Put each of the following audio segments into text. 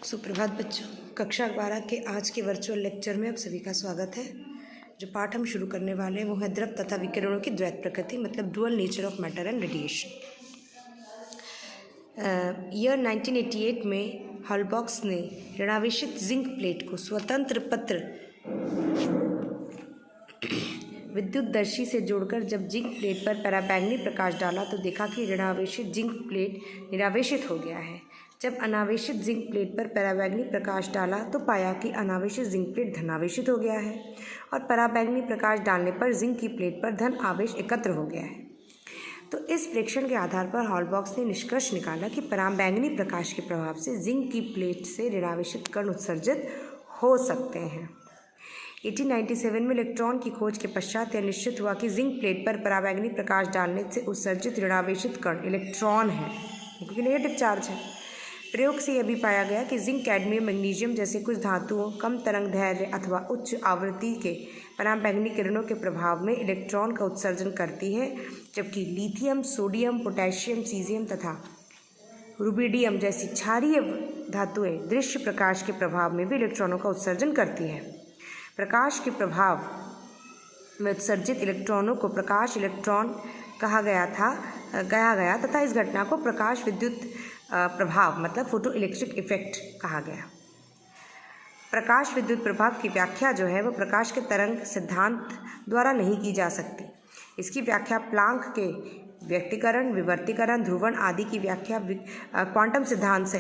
सुप्रभात बच्चों। कक्षा 12 के आज के वर्चुअल लेक्चर में आप सभी का स्वागत है। जो पाठ हम शुरू करने वाले हैं वो है द्रव तथा विकिरणों की द्वैत प्रकृति, मतलब dual nature of matter and radiation. Year 1988 में हॉलबॉक्स ने ऋणावेशित जिंक प्लेट को स्वतंत्र पत्र विद्युतदर्शी से जोड़कर जब जिंक प्लेट पर पराबैंगनी प्रकाश डाला तो देखा कि ऋणावेशित जिंक प्लेट निरावेशित हो गया है। जब अनावेशित जिंक प्लेट पर पराबैंगनी प्रकाश डाला तो पाया कि अनावेशित जिंक प्लेट धनावेशित हो गया है और पराबैंगनी प्रकाश डालने पर जिंक की प्लेट पर धन आवेश एकत्र हो गया है। तो इस प्रेक्षण के आधार पर हॉलबॉक्स ने निष्कर्ष निकाला कि पराबैंगनी प्रकाश के प्रभाव से जिंक की प्लेट से ऋणावेशित कण उत्सर्जित हो सकते हैं। 1897 में इलेक्ट्रॉन की खोज के पश्चात यह निश्चित हुआ कि जिंक प्लेट पर पराबैंगनी प्रकाश डालने से उत्सर्जित ऋणावेशित कण इलेक्ट्रॉन है, क्योंकि नेगेटिव चार्ज है। प्रयोग से यह भी पाया गया कि जिंक, कैडमियम, मैग्नीशियम जैसे कुछ धातुओं कम तरंग दैर्ध्य अथवा उच्च आवृत्ति के पराबैंगनी किरणों के प्रभाव में इलेक्ट्रॉन का उत्सर्जन करती है, जबकि लिथियम, सोडियम, पोटेशियम, सीजियम तथा रुबिडियम जैसी क्षारीय धातुएं दृश्य प्रकाश के प्रभाव में भी इलेक्ट्रॉनों का उत्सर्जन करती है। प्रकाश के प्रभाव में उत्सर्जित इलेक्ट्रॉनों को प्रकाश इलेक्ट्रॉन कहा गया तथा इस घटना को प्रकाश विद्युत प्रभाव मतलब फोटो इलेक्ट्रिक इफेक्ट कहा गया। प्रकाश विद्युत प्रभाव की व्याख्या जो है वो प्रकाश के तरंग सिद्धांत द्वारा नहीं की जा सकती। इसकी व्याख्या प्लांक के व्यक्तीकरण, विवर्तीकरण, ध्रुवण आदि की व्याख्या क्वांटम सिद्धांत से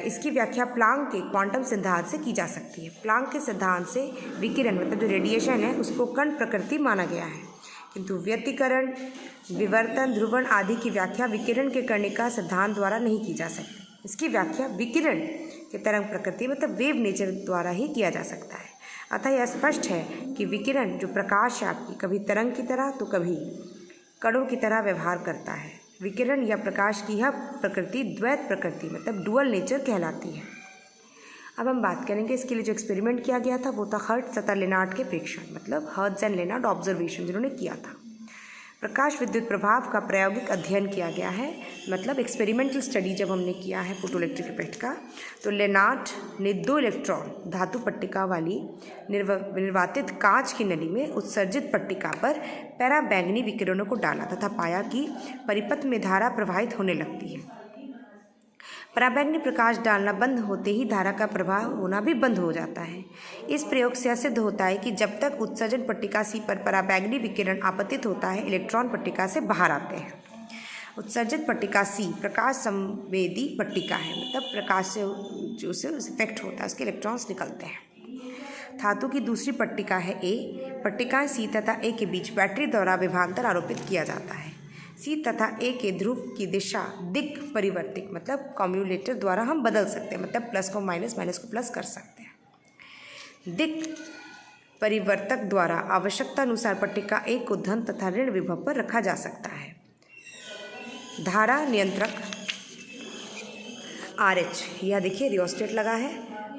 इसकी व्याख्या प्लांक के क्वांटम सिद्धांत से की जा सकती है। प्लांक के सिद्धांत से विकिरण मतलब जो रेडिएशन है उसको कण प्रकृति माना गया है, किंतु व्यतिकरण, विवर्तन, ध्रुवण आदि की व्याख्या विकिरण के कणिका सिद्धांत द्वारा नहीं की जा सकती। इसकी व्याख्या विकिरण के तरंग प्रकृति मतलब वेव नेचर द्वारा ही किया जा सकता है। अतः यह स्पष्ट है कि विकिरण जो प्रकाश है आपकी कभी तरंग की तरह तो कभी कणों की तरह व्यवहार करता है। विकिरण या प्रकाश की यह प्रकृति द्वैत प्रकृति मतलब डुअल नेचर कहलाती है। अब हम बात करेंगे इसके लिए जो एक्सपेरिमेंट किया गया था वो था हर्ट्ज तथा लेनार्ड के प्रेक्षण, मतलब हर्ट्ज एंड लेनार्ड ऑब्जर्वेशन जिन्होंने किया था। प्रकाश विद्युत प्रभाव का प्रायोगिक अध्ययन किया गया है, मतलब एक्सपेरिमेंटल स्टडी जब हमने किया है फोटो इलेक्ट्रिक इफेक्ट का, तो लेनार्ड ने 2 इलेक्ट्रॉन धातु पट्टिका वाली निर्वातित कांच की नली में उत्सर्जित पट्टिका पर पराबैंगनी विकिरणों को डाला तथा पाया कि परिपथ में धारा प्रवाहित होने लगती है। पराबैंगनी प्रकाश डालना बंद होते ही धारा का प्रवाह होना भी बंद हो जाता है। इस प्रयोग से सिद्ध होता है कि जब तक उत्सर्जन पट्टिका सी पर पराबैंगनी विकिरण आपतित होता है, इलेक्ट्रॉन पट्टिका से बाहर आते हैं। उत्सर्जित पट्टिका सी प्रकाश संवेदी पट्टिका है, मतलब प्रकाश से जो उसे इफेक्ट होता है उसके इलेक्ट्रॉन्स निकलते हैं। धातु की दूसरी पट्टिका है ए। पट्टिकाएं सी तथा ए के बीच बैटरी द्वारा विभवांतर आरोपित किया जाता है। सी तथा ए के ध्रुव की दिशा दिक् परिवर्तिक मतलब कम्यूलेटर द्वारा हम बदल सकते हैं, मतलब प्लस को माइनस, माइनस को प्लस कर सकते हैं। दिक् परिवर्तक द्वारा आवश्यकता अनुसार पट्टिका ए को धन तथा ऋण विभव पर रखा जा सकता है। धारा नियंत्रक RH, यह देखिए रियोस्टेट लगा है,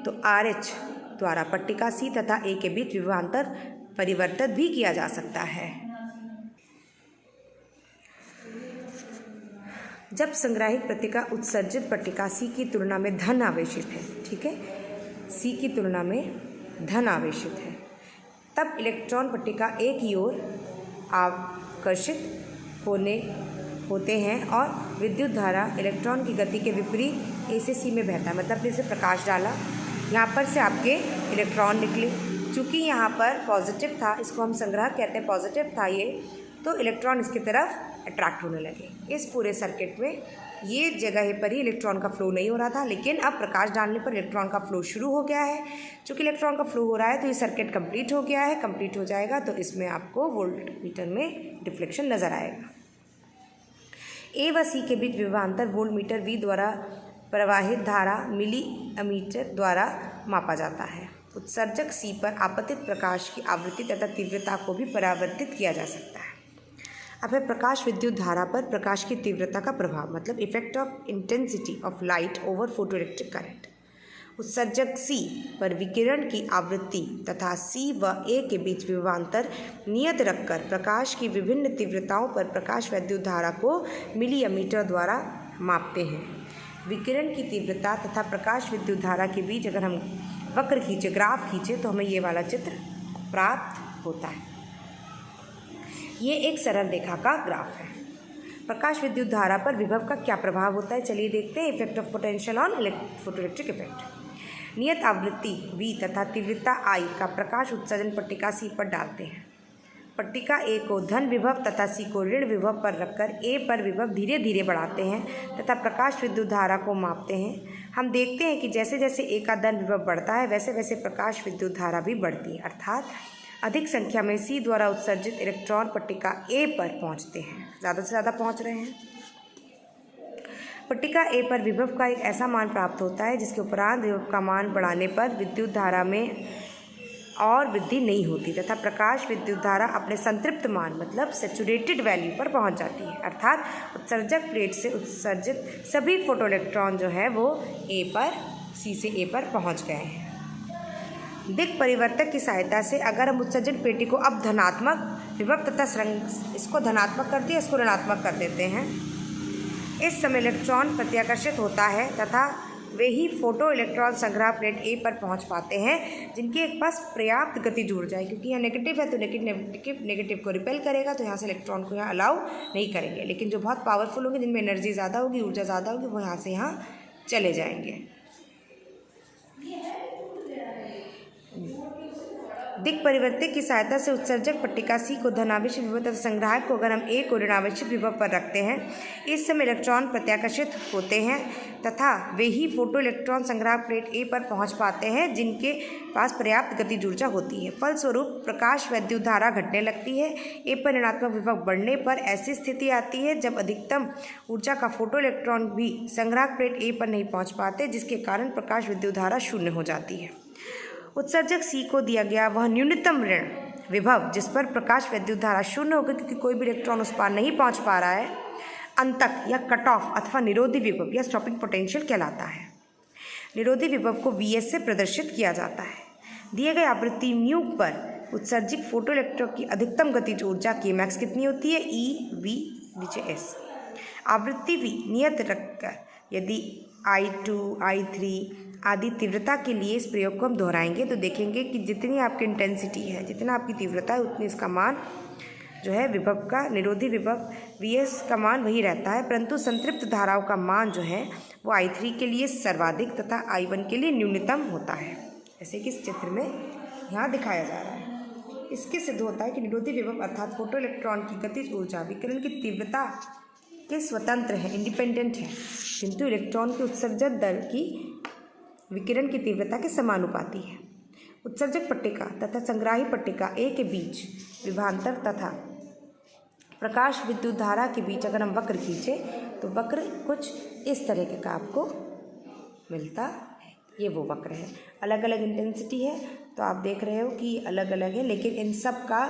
तो RH द्वारा पट्टिका सी तथा ए के बीच विभवांतर परिवर्तित भी किया जा सकता है। जब संग्राहिक पट्टिका उत्सर्जित पट्टिका सी की तुलना में धन आवेशित है, ठीक है, सी की तुलना में धन आवेशित है, तब इलेक्ट्रॉन पट्टिका ए की ओर आकर्षित होते हैं और विद्युत धारा इलेक्ट्रॉन की गति के विपरीत ए से सी में बहता है। मतलब जैसे प्रकाश डाला, यहाँ पर से आपके इलेक्ट्रॉन निकले, चूँकि यहाँ पर पॉजिटिव था, इसको हम संग्राहक कहते हैं, पॉजिटिव था ये, तो इलेक्ट्रॉन इसकी तरफ अट्रैक्ट होने लगे। इस पूरे सर्किट में ये जगह पर ही इलेक्ट्रॉन का फ्लो नहीं हो रहा था, लेकिन अब प्रकाश डालने पर इलेक्ट्रॉन का फ्लो शुरू हो गया है। चूँकि इलेक्ट्रॉन का फ्लो हो रहा है तो ये सर्किट कंप्लीट हो गया है। कंप्लीट हो जाएगा तो इसमें आपको वोल्ट मीटर में डिफ्लेक्शन नज़र आएगा। ए व सी के बीच विभवांतर वोल्ट मीटर वी द्वारा प्रवाहित धारा मिली एमीटर द्वारा मापा जाता है। उत्सर्जक सी पर आपतित प्रकाश की आवृत्ति तथा तीव्रता को भी परावर्तित किया जा सकता है। अब है प्रकाश विद्युत धारा पर प्रकाश की तीव्रता का प्रभाव, मतलब effect of intensity of light over photo electric current. उत्सर्जक सी पर विकिरण की आवृत्ति तथा सी व ए के बीच विभवांतर नियत रखकर प्रकाश की विभिन्न तीव्रताओं पर प्रकाश विद्युत धारा को मिली एमीटर द्वारा मापते हैं। विकिरण की तीव्रता तथा प्रकाश विद्युत धारा के बीच अगर हम वक्र खींचे, ग्राफ खींचे, तो हमें ये वाला चित्र प्राप्त होता है। ये एक सरल रेखा का ग्राफ है। प्रकाश विद्युत धारा पर विभव का क्या प्रभाव होता है, चलिए देखते हैं। Effect of potential on photoelectric effect. नियत आवृत्ति V तथा तीव्रता I का प्रकाश उत्सर्जन पट्टिका C पर डालते हैं। पट्टिका A को धन विभव तथा C को ऋण विभव पर रखकर A पर विभव धीरे धीरे बढ़ाते हैं तथा प्रकाश विद्युत धारा को मापते हैं। हम देखते हैं कि जैसे जैसे A का धन विभव बढ़ता है वैसे वैसे प्रकाश विद्युत धारा भी बढ़ती है, अर्थात अधिक संख्या में C द्वारा उत्सर्जित इलेक्ट्रॉन पट्टिका A पर पहुंचते हैं, ज़्यादा से ज़्यादा पहुंच रहे हैं। पट्टिका A पर विभव का एक ऐसा मान प्राप्त होता है जिसके उपरांत विभव का मान बढ़ाने पर विद्युत धारा में और वृद्धि नहीं होती तथा प्रकाश विद्युत धारा अपने संतृप्त मान मतलब सैचुरेटेड वैल्यू पर पहुंच जाती है, अर्थात उत्सर्जक प्लेट से उत्सर्जित सभी फोटोइलेक्ट्रॉन जो है वो C से A पर पहुंच गए हैं। दिक् परिवर्तक की सहायता से अगर हम उत्सर्जन पेटी को अब धनात्मक विभव तथा इसको धनात्मक कर दिया, इसको ऋणात्मक कर देते हैं, इस समय इलेक्ट्रॉन प्रत्याकर्षित होता है तथा वे ही फोटो इलेक्ट्रॉन संग्रह प्लेट A पर पहुंच पाते हैं जिनके एक पास पर्याप्त गतिज ऊर्जा है, क्योंकि यहाँ नेगेटिव है तो नेगेटिव को रिपेल करेगा, तो यहाँ से इलेक्ट्रॉन को यहाँ अलाउ नहीं करेंगे। लेकिन जो बहुत पावरफुल होंगे, जिनमें एनर्जी ज़्यादा होगी, ऊर्जा ज़्यादा होगी, वो यहाँ से यहाँ चले जाएंगे। दिक् परिवर्तक की सहायता से उत्सर्जक पट्टिका C को धनावेशित विभव तथा संग्राहक को अगर हम A को ऋणावेशित विभव पर रखते हैं, इस समय इलेक्ट्रॉन प्रत्याकर्षित होते हैं तथा वे ही फोटो इलेक्ट्रॉन संग्राहक प्लेट A पर पहुंच पाते हैं जिनके पास पर्याप्त गतिज ऊर्जा होती है। फलस्वरूप प्रकाश विद्युत धारा घटने लगती है। A पर ऋणात्मक विभव बढ़ने पर ऐसी स्थिति आती है जब अधिकतम ऊर्जा का फोटो इलेक्ट्रॉन भी संग्राहक प्लेट A पर नहीं पहुँच पाते, जिसके कारण प्रकाश विद्युत धारा शून्य हो जाती है। उत्सर्जक C को दिया गया वह न्यूनतम ऋण विभव जिस पर प्रकाश विद्युत धारा शून्य होगी, क्योंकि कोई भी इलेक्ट्रॉन उस पार नहीं पहुंच पा रहा है, अंतक या कट ऑफ अथवा निरोधी विभव या स्टॉपिंग पोटेंशियल कहलाता है। निरोधी विभव को Vs से प्रदर्शित किया जाता है। दिए गए आवृत्ति म्यू पर उत्सर्जित फोटो इलेक्ट्रॉन की अधिकतम गतिज ऊर्जा Kmax कितनी होती है, EV नीचे S। आवृत्ति V नियत रखकर यदि I2, I3 आदि तीव्रता के लिए इस प्रयोग को हम दोहराएंगे तो देखेंगे कि जितनी आपकी इंटेंसिटी है, जितना आपकी तीव्रता है, उतनी इसका मान जो है विभव का, निरोधी विभव Vs का मान वही रहता है, परंतु संतृप्त धाराओं का मान जो है वो I3 के लिए सर्वाधिक तथा I1 के लिए न्यूनतम होता है, जैसे कि इस चित्र में यहाँ दिखाया जा रहा है। इसके सिद्ध होता है कि निरोधी विभव अर्थात फोटो इलेक्ट्रॉन की गतिज ऊर्जा विकिरण की तीव्रता के स्वतंत्र है, इंडिपेंडेंट है, किंतु इलेक्ट्रॉन के उत्सर्जन दर की विकिरण की तीव्रता के समानुपाती है। उत्सर्जक पट्टिका तथा संग्राही पट्टिका A के बीच विभवांतर तथा प्रकाश विद्युत धारा के बीच अगर हम वक्र खींचे तो वक्र कुछ इस तरह का आपको मिलता है। ये वो वक्र है, अलग अलग इंटेंसिटी है, तो आप देख रहे हो कि अलग अलग है, लेकिन इन सब का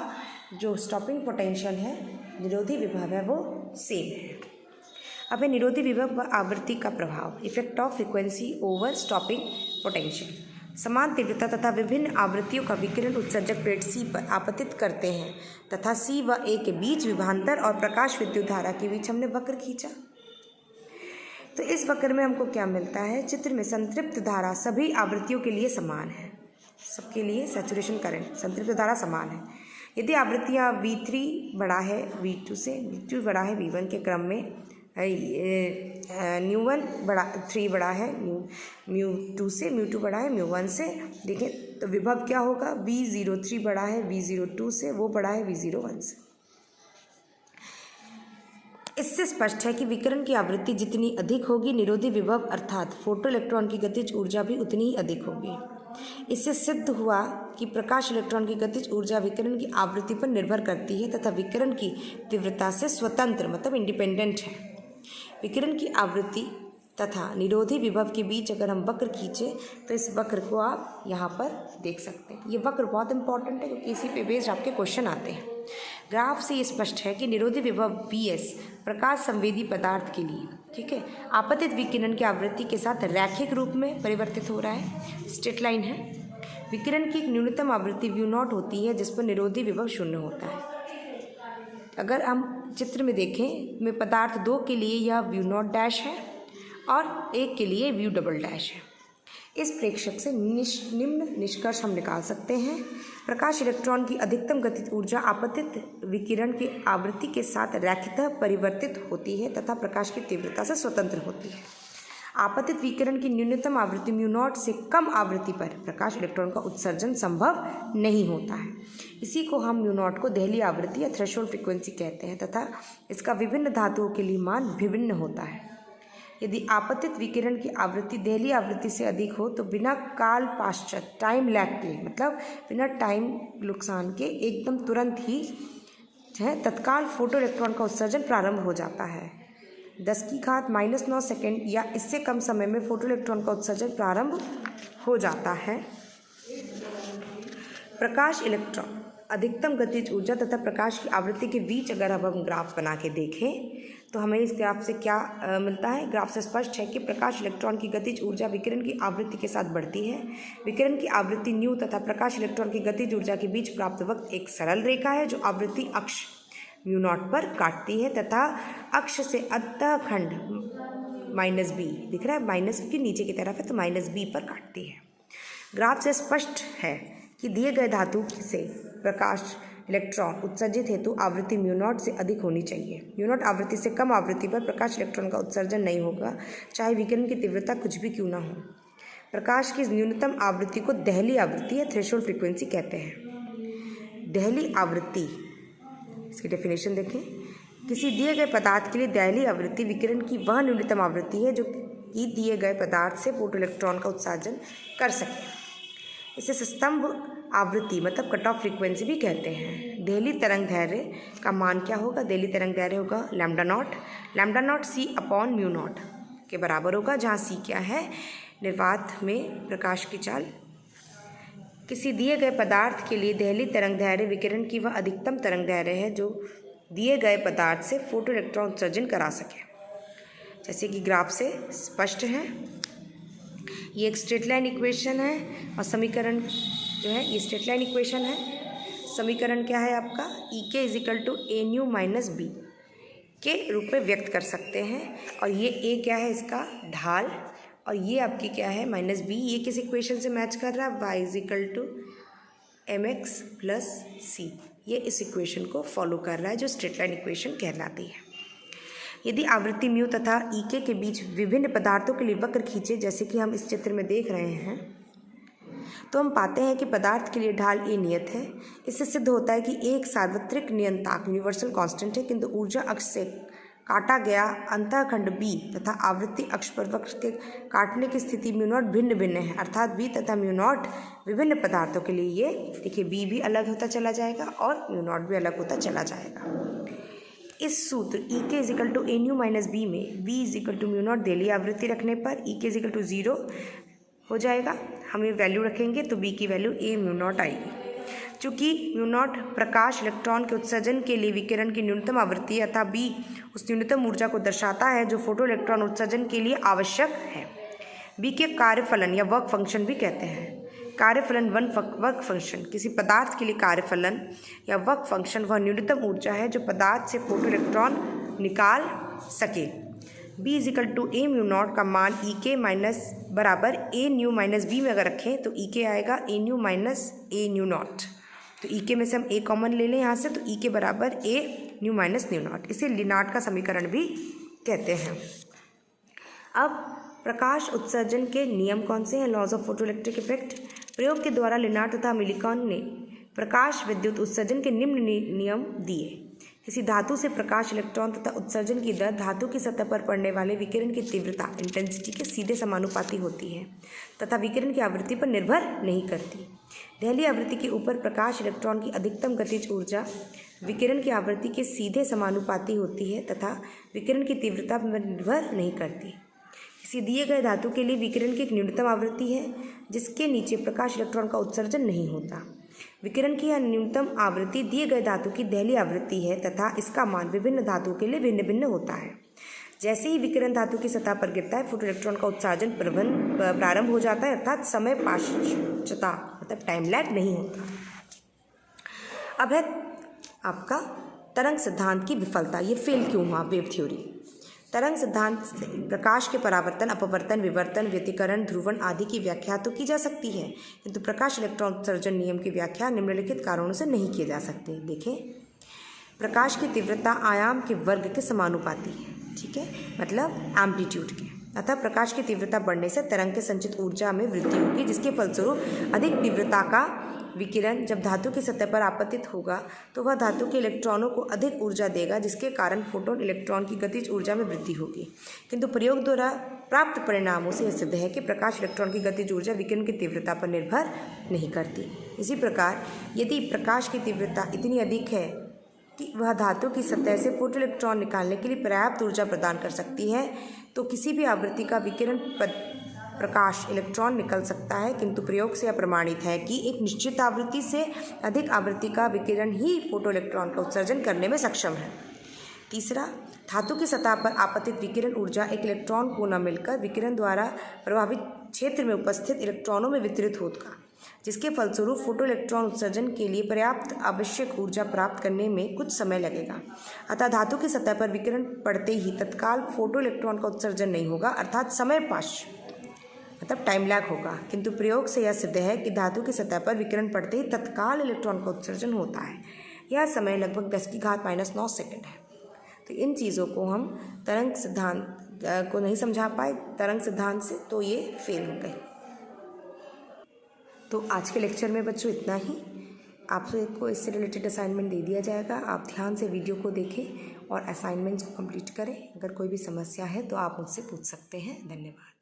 जो स्टॉपिंग पोटेंशियल है, निरोधी विभव है, वो सेम है। अब है निरोधी विभव व आवृत्ति का प्रभाव, effect of frequency over stopping potential. समान तीव्रता तथा विभिन्न आवृत्तियों का विकिरण उत्सर्जक प्लेट C पर आपतित करते हैं तथा C व A के बीच विभवांतर और प्रकाश विद्युत धारा के बीच हमने वक्र खींचा। तो इस वक्र में हमको क्या मिलता है, चित्र में संतृप्त धारा सभी आवृत्तियों के लिए समान है, सबके लिए सैचुरेशन करंट संतृप्त धारा समान है। यदि आवृत्तियाँ V3 बड़ा है V2 से, V2 बड़ा है V1 के क्रम में, μ1 बड़ा 3 बड़ा है μ2 से, μ2 बड़ा है μ1 से, देखें तो विभव क्या होगा, V03 बड़ा है V02 से, वो बड़ा है V01 से। इससे स्पष्ट है कि विकिरण की आवृत्ति जितनी अधिक होगी, निरोधी विभव अर्थात फोटो इलेक्ट्रॉन की गतिज ऊर्जा भी उतनी ही अधिक होगी। इससे सिद्ध हुआ कि प्रकाश इलेक्ट्रॉन की गतिज ऊर्जा विकिरण की आवृत्ति पर निर्भर करती है तथा विकिरण की तीव्रता से स्वतंत्र मतलब इंडिपेंडेंट है। विकिरण की आवृत्ति तथा निरोधी विभव के बीच अगर हम वक्र खींचे तो इस वक्र को आप यहाँ पर देख सकते हैं। ये वक्र बहुत इंपॉर्टेंट है क्योंकि इसी पे बेस्ड आपके क्वेश्चन आते हैं। ग्राफ से ये स्पष्ट है कि निरोधी विभव Vs प्रकाश संवेदी पदार्थ के लिए, ठीक है, आपतित विकिरण की आवृत्ति के साथ रैखिक रूप में परिवर्तित हो रहा है, स्ट्रेट लाइन है। विकिरण की एक न्यूनतम आवृत्ति V0 होती है जिस पर निरोधी विभव शून्य होता है। अगर हम चित्र में देखें में पदार्थ 2 के लिए यह V0 डैश है और एक के लिए व्यू डबल डैश है। इस प्रेक्षक से निम्न निष्कर्ष हम निकाल सकते हैं। प्रकाश इलेक्ट्रॉन की अधिकतम गतिज ऊर्जा आपतित विकिरण की आवृत्ति के साथ रैखिकतः परिवर्तित होती है तथा प्रकाश की तीव्रता से स्वतंत्र होती है। आपतित विकिरण की न्यूनतम आवृत्ति म्यू नॉट से कम आवृत्ति पर प्रकाश इलेक्ट्रॉन का उत्सर्जन संभव नहीं होता है। इसी को हम म्यू नॉट को देहली आवृत्ति या थ्रेशोल्ड फ्रीक्वेंसी कहते हैं तथा इसका विभिन्न धातुओं के लिए मान विभिन्न होता है। यदि आपतित विकिरण की आवृत्ति देहली आवृत्ति से अधिक हो तो बिना काल पाश्चात टाइम लैग के, मतलब बिना टाइम नुकसान के एकदम तुरंत ही तत्काल फोटो इलेक्ट्रॉन का उत्सर्जन प्रारंभ हो जाता है। 10⁻⁹ सेकेंड या इससे कम समय में फोटो इलेक्ट्रॉन का उत्सर्जन प्रारंभ हो जाता है। प्रकाश इलेक्ट्रॉन अधिकतम गतिज ऊर्जा तथा प्रकाश की आवृत्ति के बीच अगर अब हम ग्राफ बना के देखें तो हमें इस ग्राफ से क्या मिलता है। ग्राफ से स्पष्ट है कि प्रकाश इलेक्ट्रॉन की गतिज ऊर्जा विकिरण की आवृत्ति के साथ बढ़ती है। विकिरण की आवृत्ति न्यू तथा प्रकाश इलेक्ट्रॉन की गतिज ऊर्जा के बीच प्राप्त वक्त एक सरल रेखा है जो आवृत्ति अक्ष म्यू नॉट पर काटती है तथा अक्ष से अंतःखंड -b दिख रहा है, माइनस की नीचे की तरफ है तो -b पर काटती है। ग्राफ से स्पष्ट है कि दिए गए धातु से प्रकाश इलेक्ट्रॉन उत्सर्जित हेतु आवृत्ति म्यू नॉट से अधिक होनी चाहिए। म्यू नॉट आवृत्ति से कम आवृत्ति पर प्रकाश इलेक्ट्रॉन का उत्सर्जन नहीं होगा, चाहे विकिरण की तीव्रता कुछ भी क्यों ना हो। प्रकाश की न्यूनतम आवृत्ति को देहली आवृत्ति या थ्रेशोल्ड फ्रीक्वेंसी कहते हैं। देहली आवृत्ति, इसकी डेफिनेशन देखें। किसी दिए गए पदार्थ के लिए देहली आवृत्ति विकिरण की वह न्यूनतम आवृत्ति है जो कि दिए गए पदार्थ से फोटो इलेक्ट्रॉन का उत्सर्जन कर सके। इसे स्तंभ आवृत्ति मतलब कट ऑफ फ्रीक्वेंसी भी कहते हैं। देहली तरंग दैर्घ्य का मान क्या होगा? देहली तरंग दैर्घ्य होगा लैम्डा नॉट c/μ0 के बराबर होगा, जहाँ c क्या है? निर्वात में प्रकाश की चाल। किसी दिए गए पदार्थ के लिए देहली तरंग दैर्घ्य विकिरण की वह अधिकतम तरंग दैर्घ्य है जो दिए गए पदार्थ से फोटो इलेक्ट्रॉन उत्सर्जन करा सके। जैसे कि ग्राफ से स्पष्ट है, ये एक स्ट्रेट लाइन इक्वेशन है और समीकरण जो है ये स्ट्रेट लाइन इक्वेशन है। समीकरण क्या है आपका? E = a - b के रूप में व्यक्त कर सकते हैं। और ये a क्या है? इसका ढाल। और ये आपकी क्या है? -b। ये किस इक्वेशन से मैच कर रहा है? y = mx + c। ये इस इक्वेशन को फॉलो कर रहा है जो स्ट्रेट लाइन इक्वेशन कहलाती है। यदि आवृत्ति म्यू तथा EK के बीच विभिन्न पदार्थों के लिए वक्र खींचे, जैसे कि हम इस चित्र में देख रहे हैं, तो हम पाते हैं कि पदार्थ के लिए ढाल a नियत है। इससे सिद्ध होता है कि एक सार्वत्रिक नियंताक यूनिवर्सल कांस्टेंट है, किंतु ऊर्जा अक्ष से काटा गया अंतःखंड b तथा आवृत्ति अक्ष पर वक्र के काटने की स्थिति म्यू नॉट भिन्न भिन्न है। अर्थात b तथा म्यू नॉट विभिन्न पदार्थों के लिए ये देखिए b भी अलग होता चला जाएगा और म्यू नॉट भी अलग होता चला जाएगा। इस सूत्र EK = a - b में b = म्यू नॉट देहली आवृत्ति रखने पर EK = 0 हो जाएगा। हम ये वैल्यू रखेंगे तो b की वैल्यू a म्यू नॉट आएगी। चूँकि म्यू नॉट प्रकाश इलेक्ट्रॉन के उत्सर्जन के लिए विकिरण की न्यूनतम आवृत्ति है अतः b उस न्यूनतम ऊर्जा को दर्शाता है जो फोटो इलेक्ट्रॉन उत्सर्जन के लिए आवश्यक है। b के कार्यफलन या वर्क फंक्शन भी कहते हैं। कार्यफलन वर्क फंक्शन किसी पदार्थ के लिए कार्यफलन या वर्क फंक्शन वह न्यूनतम ऊर्जा है जो पदार्थ से फोटो इलेक्ट्रॉन निकाल सके। b = a म्यू नॉट का मान EK बराबर a न्यू - b में अगर रखें तो EK आएगा a new - a new not. तो EK में से हम a कॉमन ले लें यहाँ से, तो EK बराबर a न्यू - न्यू नॉट। इसे लिनार्ड का समीकरण भी कहते हैं। अब प्रकाश उत्सर्जन के नियम कौन से हैं? Laws of photoelectric effect. प्रयोग के द्वारा लिनार्ड तथा मिलिकॉन ने प्रकाश विद्युत उत्सर्जन के निम्न नियम दिए। किसी धातु से प्रकाश इलेक्ट्रॉन तथा उत्सर्जन की दर धातु की सतह पर पड़ने वाले विकिरण की तीव्रता इंटेंसिटी के सीधे समानुपाती होती है तथा विकिरण की आवृत्ति पर निर्भर नहीं करती। देहली आवृत्ति के ऊपर प्रकाश इलेक्ट्रॉन की अधिकतम गतिज ऊर्जा विकिरण की आवृत्ति के सीधे समानुपाती होती है तथा विकिरण की तीव्रता पर निर्भर नहीं करती। किसी दिए गए धातु के लिए विकिरण की एक न्यूनतम आवृत्ति है जिसके नीचे प्रकाश इलेक्ट्रॉन का उत्सर्जन नहीं होता। विकिरण की यह न्यूनतम आवृत्ति दिए गए धातु की देहली आवृत्ति है तथा इसका मान विभिन्न धातुओं के लिए भिन्न भिन्न होता है। जैसे ही विकिरण धातु की सतह पर गिरता है फोटो इलेक्ट्रॉन का उत्सर्जन प्रारंभ हो जाता है, अर्थात समय पाश्चाता मतलब टाइम लैग नहीं होता। अब है आपका तरंग सिद्धांत की विफलता। ये फेल क्यों हुआ? Wave theory. तरंग सिद्धांत से प्रकाश के परावर्तन, अपवर्तन, विवर्तन, व्यतिकरण, ध्रुवण आदि की व्याख्या तो की जा सकती है, किंतु प्रकाश इलेक्ट्रॉन उत्सर्जन नियम की व्याख्या निम्नलिखित कारणों से नहीं किए जा सकते। देखें, प्रकाश की तीव्रता आयाम के वर्ग के समानुपाती है, ठीक है, मतलब एम्पलीट्यूड के। अतः प्रकाश की तीव्रता बढ़ने से तरंग के संचित ऊर्जा में वृद्धि होगी, जिसके फलस्वरूप अधिक तीव्रता का विकिरण जब धातु की सतह पर आपतित होगा तो वह धातु के इलेक्ट्रॉनों को अधिक ऊर्जा देगा, जिसके कारण फोटोन इलेक्ट्रॉन की गतिज ऊर्जा में वृद्धि होगी। किंतु प्रयोग द्वारा प्राप्त परिणामों से यह सिद्ध है कि प्रकाश इलेक्ट्रॉन की गतिज ऊर्जा विकिरण की तीव्रता पर निर्भर नहीं करती। इसी प्रकार यदि प्रकाश की तीव्रता इतनी अधिक है कि वह धातु की सतह से फोटो इलेक्ट्रॉन निकालने के लिए पर्याप्त ऊर्जा प्रदान कर सकती है, तो किसी भी आवृत्ति का विकिरण प्रकाश इलेक्ट्रॉन निकल सकता है, किंतु प्रयोग से यह प्रमाणित है कि एक निश्चित आवृत्ति से अधिक आवृत्ति का विकिरण ही फोटो इलेक्ट्रॉन का उत्सर्जन करने में सक्षम है। तीसरा, धातु की सतह पर आपतित विकिरण ऊर्जा एक इलेक्ट्रॉन को न मिलकर विकिरण द्वारा प्रभावित क्षेत्र में उपस्थित इलेक्ट्रॉनों में वितरित होगा, जिसके फलस्वरूप फोटो इलेक्ट्रॉन उत्सर्जन के लिए पर्याप्त आवश्यक ऊर्जा प्राप्त करने में कुछ समय लगेगा। अतः धातु की सतह पर विकिरण पड़ते ही तत्काल फोटो इलेक्ट्रॉन का उत्सर्जन नहीं होगा, अर्थात समय पाश मतलब टाइम लैग होगा, किंतु प्रयोग से यह सिद्ध है कि धातु की सतह पर विकिरण पड़ते ही तत्काल इलेक्ट्रॉन का उत्सर्जन होता है। यह समय लगभग 10⁻⁹ सेकंड है। तो इन चीज़ों को हम तरंग सिद्धांत को नहीं समझा पाए तरंग सिद्धांत से, तो ये फेल हो गए। तो आज के लेक्चर में बच्चों इतना ही। आपसे को इससे रिलेटेड असाइनमेंट दे दिया जाएगा, आप ध्यान से वीडियो को देखें और असाइनमेंट्स को कंप्लीट करें। अगर कोई भी समस्या है तो आप मुझसे पूछ सकते हैं। धन्यवाद।